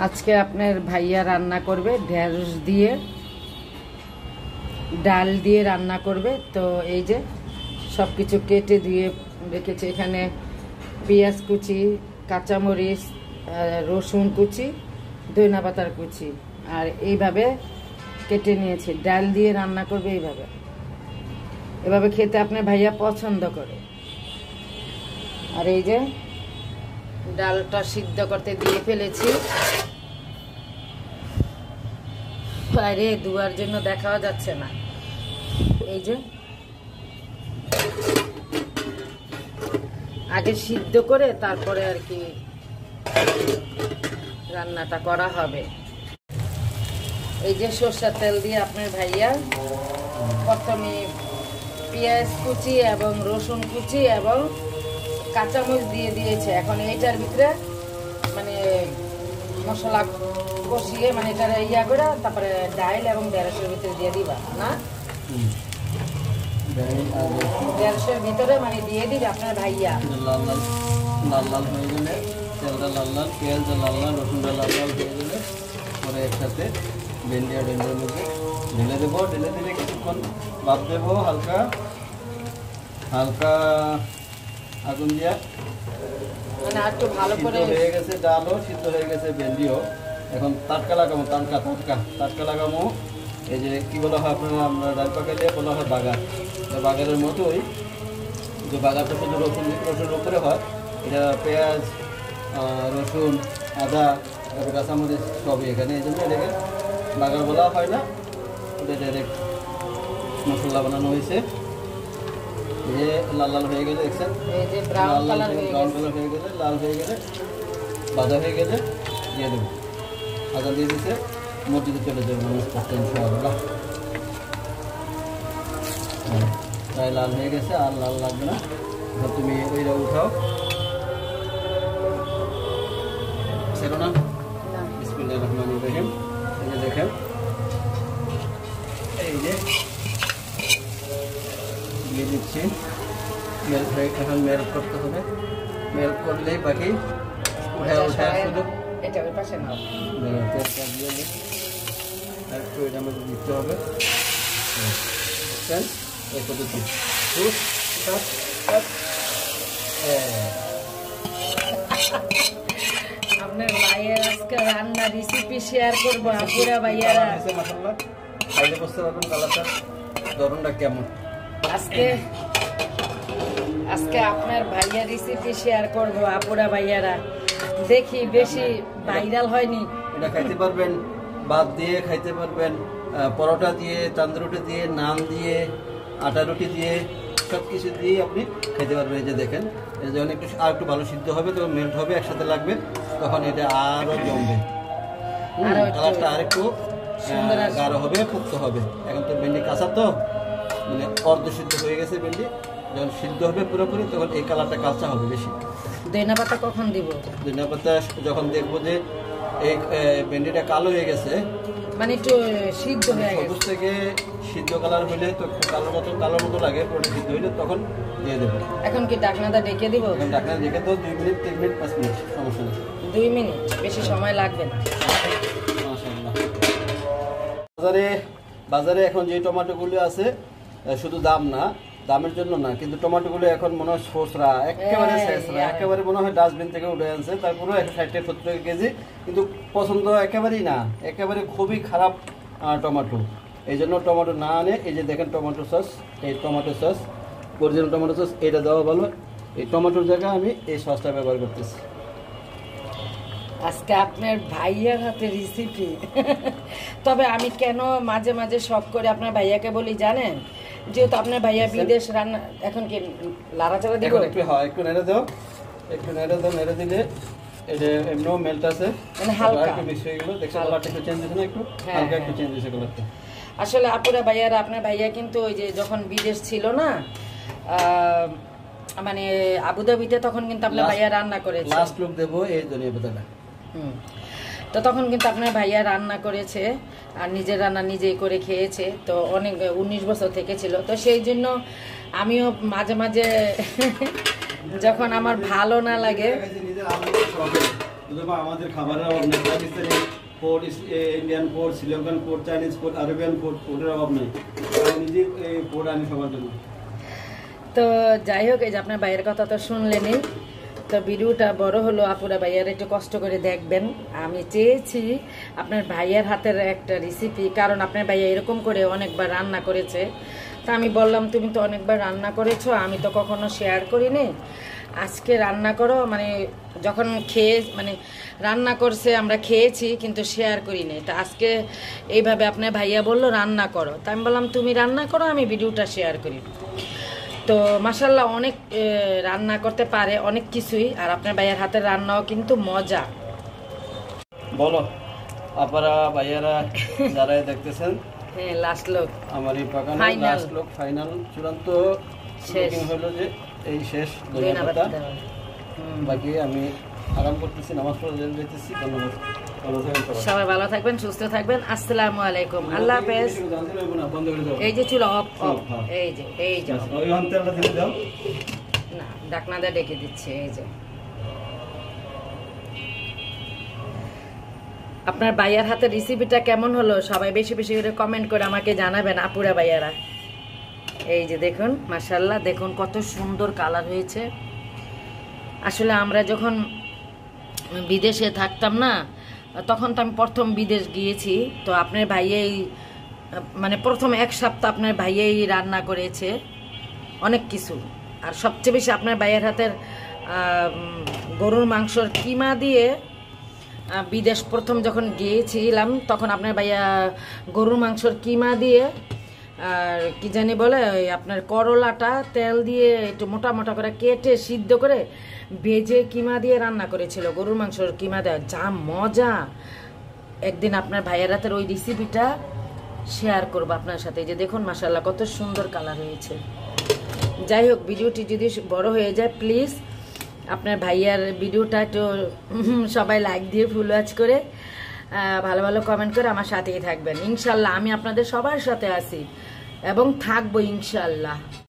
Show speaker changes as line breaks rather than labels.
আজকে আপনার ভাইয়া রান্না করবে ঢেঁড়স দিয়ে, ডাল দিয়ে রান্না করবে। তো এই যে সব কিছু কেটে দিয়ে রেখেছে এখানে, পেঁয়াজ কুচি, কাঁচামরিচ, রসুন কুচি, ধনিয়া পাতার কুচি, আর এইভাবে কেটে নিয়েছি। ডাল দিয়ে রান্না করবে এইভাবে, এভাবে খেতে আপনার ভাইয়া পছন্দ করে। আর এই যে ডালটা সিদ্ধ করতে দিয়ে ফেলেছি। বাইরে ধোয়ার জন্য দেখাও যাচ্ছে না। এই যে আগে সিদ্ধ করে তারপরে আর কি রান্নাটা করা হবে। এই যে সরষের তেল দিয়ে আপনার ভাইয়া প্রথমে পেঁয়াজ কুচি এবং রসুন কুচি এবং কাঁচামরিচ দিয়ে দিয়েছে। এখন এইটার ভিতরে মানে মশলা কষিয়ে মানে এটা ইয়া করে তারপরে ডাল এবং ঢেঁড়সের ভিতরে দিয়ে দিবা না, ঢেঁড়সের ভিতরে মানে দিয়ে দিবে আপনার ভাইয়া।
লাল লাল লাল লাল হয়ে গেলে তেলটা লাল লাল, পেঁয়াজটা লাল লাল, রসুনটা লাল লাল হয়ে গেলে পরে একসাথে ভেন্ডি আর ভেন্ডির মধ্যে ঢেলে দেবো। ঢেলে দিলে কিছুক্ষণ ভাপ দেবো, হালকা হালকা আগুন দিয়া।
মানে একটু ভালো করে
হয়ে গেছে ডালও, সিদ্ধ হয়ে গেছে ভেন্ডিও। এখন টাটকা লাগামো, টাটকা লাগামো। এই যে কী বলা হয় আপনারা, আমরা ডাল পাকাইলে বলা হয় বাগার। বাগারের মতোই যে বাগারটা শুধু রসুনের উপরে হয়, এটা পেঁয়াজ, রসুন, আদা, তারপরে কাঁচামরিচ সবই এখানে। এই জন্য এটাকে বাগার বলা হয় না, ওটা ডাইরেক্ট মশলা বানানো হয়েছে। এই যে লাল লাল হয়ে গেলে দেখছেন,
ব্রাউন কালার
হয়ে গেলে, লাল হয়ে গেলে, ভাজা হয়ে গেলে দিয়ে দেবো। আদা দিয়ে দিতে মসজিদে চলে যাবে নামাজ পড়তে ইনশাআল্লাহ। প্রায় লাল হয়ে গেছে, আর লাল লাগবে না। এবার তুমি ওইটা উঠাও, সেরো না। বিসমিল্লাহির রহমানির রহিম। এই যে দেখেন, এই যে দিয়ে দিচ্ছি। মেল্ট হয়ে এখন মেল্ট করতে হবে, মেল্ট করলেই বাকি উঠায় শুধু
এটা ওই পাশে নাও।
তেলটা দিয়ে দিই, একটু এটা আমাদের দিতে হবে। এই পদ্ধতি
আপনার ভাইয়ের আজকে রান্না রেসিপি শেয়ার করবো। আপুরা ভাইয়ারা
মাশাআল্লাহ খাইলে বুঝতে পারবেন কালারটা ধরনটা কেমন।
আজকে আপনার ভাইয়া রেসিপি শেয়ার করবো। আপুরা ভাইয়ারা দেখি বেশি ভাইরাল হয়নি।
এটা খাইতে পারবেন, ভাত দিয়ে খাইতে পারবেন, পরোটা দিয়ে, তান্দুরি দিয়ে, নান দিয়ে, আটা রুটি দিয়ে, সব কিছু দিয়ে আপনি খেতে পারবেন। এই যে দেখেন, এটা যখন আর একটু ভালো সিদ্ধ হবে, তখন মেল্ট হবে, একসাথে লাগবে, তখন এটা আরও জমবে, কালারটা আরেকটু গাঢ় হবে, পুক্ত হবে। এখন তো ভেন্ডি কাঁচা, তো মানে অর্ধ সিদ্ধ হয়ে গেছে ভেন্ডি। যখন সিদ্ধ হবে পুরোপুরি, তখন এই কালারটা কাঁচা হবে বেশি।
ধনিয়া পাতা কখন দিব?
ধনিয়া পাতা যখন দেখবো যে এই ভেন্ডিটা কালো হয়ে গেছে,
মানে একটু সিদ্ধ হয়ে গেছে,
সবুজ থেকে সিদ্ধ কালার হইলে তো কালোর মতো লাগে, পুরোটা সিদ্ধ হইলে তখন দিয়ে দেবো।
এখন কি ঢাকনাটা ঢেকে দিব?
এখন ঢাকনা ঢেকে তো 2 মিনিট, 3 মিনিট, 5 মিনিট, সমস্যা নেই।
2 মিনিট, বেশি সময় লাগবে না।
মাশাআল্লাহ। বাজারে এখন যে টমেটোগুলো আছে, শুধু দামের জন্য না, কিন্তু টমেটোগুলো এখন মনে হয় ছোসরা, একেবারে শেষরা, একেবারে মনে হয় ডাস্টবিন থেকে উঠে আনছে। তারপরে 60-70 কেজি, কিন্তু পছন্দ একেবারেই না, একেবারে খুবই খারাপ টমেটো। এই জন্য টমেটো না আনে, এই যে দেখেন টমেটো সস, এই tomato sauce, original tomato sauce, এটা দেওয়া ভালো। এই টমেটোর জায়গায় আমি এই সসটা ব্যবহার করতেছি।
আজকে আপনার ভাইয়ার হাতে রেসিপি। তবে আমি কেন মাঝে মাঝে শখ করে আপনার ভাইয়াকে বলি জানেন, যেহেতু আপনার ভাইয়া বিদেশ রান্না। এখন কি লাড়াচাড়া দিব?
একটু নেড়ে দাও, নেড়ে দিলে এই যে এমনিও মেল্ট আছে,
মানে হালকা
একটু মিক্স হয়ে গেল। দেখছেন কালারটা একটু চেঞ্জ হয়েছে না, একটু হালকা একটু চেঞ্জ হয়েছে কালারটা।
আসলে আপুরা ভাইয়ারা, আপনার ভাইয়া কিন্তু ওই যে যখন বিদেশ ছিল না, মানে আবুধাবিতে, তখন কিন্তু আপনার ভাইয়া রান্না করেছে।
লাস্ট লুক দেবো এই ধনিয়া পাতাটা।
তো তখন কিন্তু আপনার ভাইয়া রান্না করেছে, আর নিজের রান্না নিজেই করে খেয়েছে। তো অনেক 19 বছর থেকে ছিল। তো সেই জন্য আমিও মাঝে মাঝে যখন আমার ভালো না লাগে
অথবা আমাদের খাবারের অভাব নেই, Pakistani food, Indian food, Sri Lankan food, Chinese food, Arabian food, ফুডের অভাব নেই। আমি নিজে এই ফুড আনি সবার জন্য।
তো যাই হোক, এই যে আপনার ভাইয়ের কথা তো শুনলেনই। তো ভিডিওটা বড় হলো, আপুরা ভাইয়ার একটু কষ্ট করে দেখবেন। আমি চেয়েছি আপনার ভাইয়ার হাতের একটা রেসিপি, কারণ আপনার ভাইয়া এরকম করে অনেকবার রান্না করেছে। তা আমি বললাম তুমি তো অনেকবার রান্না করেছো, আমি তো কখনো শেয়ার করিনি, আজকে রান্না করো। মানে যখন মানে রান্না করছে আমরা খেয়েছি কিন্তু শেয়ার করিনি। তা আজকে এইভাবে আপনার ভাইয়া বললো রান্না করো, তা আমি বললাম তুমি রান্না করো, আমি ভিডিওটা শেয়ার করি। তো মাশাল্লাহ অনেক রান্না করতে পারে, অনেক কিছুই। আর আপনার ভাইয়ার হাতের রান্নাও কিন্তু মজা।
বলো আপনারা ভাইয়ারা যারা দেখতেছেন,
হ্যাঁ লাস্ট লোক
আমার এই বাগানে লাস্ট লোক, ফাইনাল চূড়ান্ত
শেষ
হলো যে এই শেষ ধনিয়া পাতা। বাকি আমি আরাম করতেছি, নামাজ পড়ে যেতেছি। ধন্যবাদ,
সবাই ভালো থাকবেন, সুস্থ থাকবেন। আসসালামু আলাইকুম, আল্লাহ হাফেজ। এই যে চুলা অফ অফ, এই যে না ডাকনা দিয়ে ডেকে দিচ্ছে। এই যে আপনার ভাইয়ার হাতের রেসিপিটা কেমন হলো সবাই বেশি বেশি করে কমেন্ট করে আমাকে জানাবেন, আপুরা ভাইয়ারা। এই যে দেখুন মাশাআল্লাহ, দেখুন কত সুন্দর কালার হয়েছে। আসলে আমরা যখন বিদেশে থাকতাম না, তখন তো আমি প্রথম বিদেশ গিয়েছি। তো আপনার ভাইয়াই মানে প্রথম এক সপ্তাহ আপনার ভাইয়াই রান্না করেছে অনেক কিছু। আর সবচেয়ে বেশি আপনার ভাইয়ের হাতের গরুর মাংসর কিমা দিয়ে, বিদেশ প্রথম যখন গিয়েছিলাম তখন আপনার ভাইয়া গরুর মাংসর কিমা দিয়ে আর কি জানি বলে ওই আপনার করলাটা তেল দিয়ে একটু মোটা মোটা করে কেটে সিদ্ধ করে ভেজে কিমা দিয়ে রান্না করেছিল, গরুর মাংসর কিমা দেওয়া, যা মজা। একদিন আপনার ভাইয়ের হাতের ওই রেসিপিটা শেয়ার করবো আপনার সাথে। যে দেখুন মাশাআল্লাহ কত সুন্দর কালার হয়েছে। যাই হোক, ভিডিওটি যদি বড় হয়ে যায় প্লিজ আপনার ভাইয়ার ভিডিওটা একটু সবাই লাইক দিয়ে ফুল ওয়াচ করে ভালো ভালো কমেন্ট করে আমার সাথেই থাকবেন। ইনশাল্লাহ আমি আপনাদের সবার সাথে আছি এবং থাকবো ইনশাল্লাহ।